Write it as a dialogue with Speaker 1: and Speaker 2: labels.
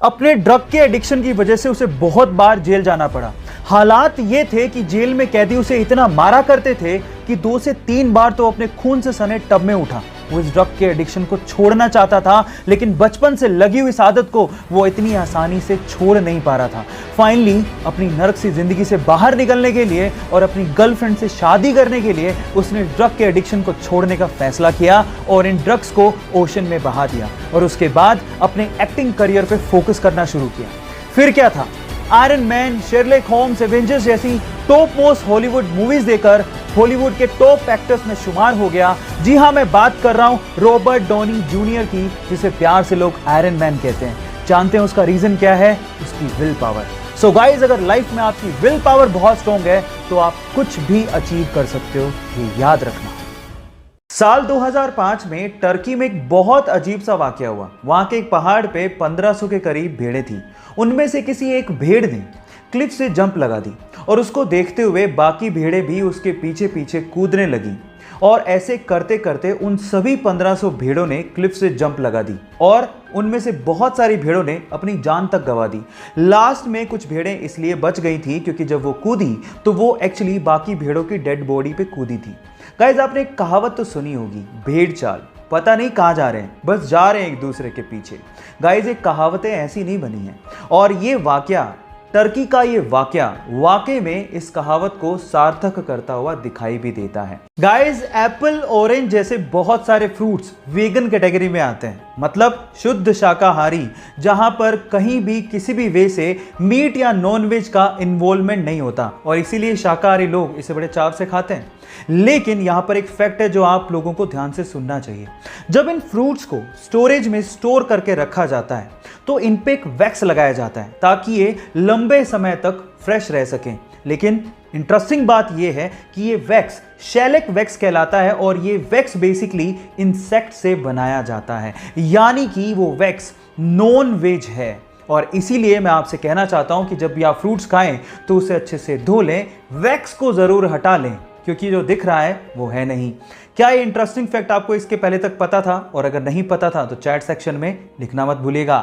Speaker 1: अपने ड्रग के एडिक्शन की वजह से उसे बहुत बार जेल जाना पड़ा। हालात ये थे कि जेल में कैदी उसे इतना मारा करते थे कि 2 से 3 बार तो अपने खून से सने टब में उठा। वो इस ड्रग के एडिक्शन को छोड़ना चाहता था, लेकिन बचपन से लगी हुई इस आदत को वो इतनी आसानी से छोड़ नहीं पा रहा था। फाइनली अपनी नर्क सी जिंदगी से बाहर निकलने के लिए और अपनी गर्लफ्रेंड से शादी करने के लिए उसने ड्रग के एडिक्शन को छोड़ने का फैसला किया और इन ड्रग्स को ओशन में बहा दिया और उसके बाद अपने एक्टिंग करियर पे फोकस करना शुरू किया। फिर क्या था, Iron Man, Sherlock Holmes, Avengers जैसी टॉप मोस्ट हॉलीवुड मूवीज देकर हॉलीवुड के टॉप एक्टर्स में शुमार हो गया। जी हां, मैं बात कर रहा हूं रॉबर्ट डॉनी जूनियर की, जिसे प्यार से लोग आयरन मैन कहते हैं। जानते हैं उसका रीजन क्या है? उसकी विल पावर। सो गाइज, अगर लाइफ में आपकी विल पावर बहुत स्ट्रॉन्ग है तो आप कुछ भी अचीव कर सकते हो, ये याद रखना। साल 2005 में टर्की में एक बहुत अजीब सा वाकया हुआ। वहां के एक पहाड़ पे 1500 के करीब भेड़ें थी। उनमें से किसी एक भेड़ ने क्लिफ से जंप लगा दी और उसको देखते हुए बाकी भेड़ें भी उसके पीछे पीछे कूदने लगी और ऐसे करते करते उन सभी 1500 भेड़ों ने क्लिफ से जंप लगा दी और उनमें से बहुत सारी भेड़ों ने अपनी जान तक गंवा दी। लास्ट में कुछ भेड़ें इसलिए बच गई थी क्योंकि जब वो कूदी तो वो एक्चुअली बाकी भेड़ों की डेड बॉडी पे कूदी थी। गाइस, आपने एक कहावत तो सुनी होगी, भेड़ चाल, पता नहीं कहां जा रहे हैं, बस जा रहे हैं एक दूसरे के पीछे। गाइस, ये कहावतें ऐसी नहीं बनी हैं और ये वाकया, टर्की का ये वाकया वाकई में इस कहावत को सार्थक करता हुआ दिखाई भी देता है। गाइस, एप्पल, ऑरेंज जैसे बहुत सारे फ्रूट्स वेगन कैटेगरी में आते हैं, मतलब शुद्ध शाकाहारी, जहां पर कहीं भी किसी भी वे से मीट या नॉन वेज का इन्वॉल्वमेंट नहीं होता और इसीलिए शाकाहारी लोग इसे बड़े चाव से खाते हैं। लेकिन यहां पर एक फैक्ट है जो आप लोगों को ध्यान से सुनना चाहिए। जब इन फ्रूट्स को स्टोरेज में स्टोर करके रखा जाता है तो इन पे एक वैक्स लगाया जाता है ताकि ये लंबे समय तक फ्रेश रह सकें। लेकिन इंटरेस्टिंग बात यह है कि ये वैक्स शेलेक वैक्स कहलाता है और ये वैक्स बेसिकली इंसेक्ट से बनाया जाता है, यानी कि वो वैक्स नॉन वेज है। और इसीलिए मैं आपसे कहना चाहता हूं कि जब भी आप फ्रूट्स खाएं तो उसे अच्छे से धो लें, वैक्स को जरूर हटा लें क्योंकि जो दिख रहा है वो है नहीं। क्या ये इंटरेस्टिंग फैक्ट आपको इसके पहले तक पता था? और अगर नहीं पता था तो चैट सेक्शन में लिखना मत भूलिएगा।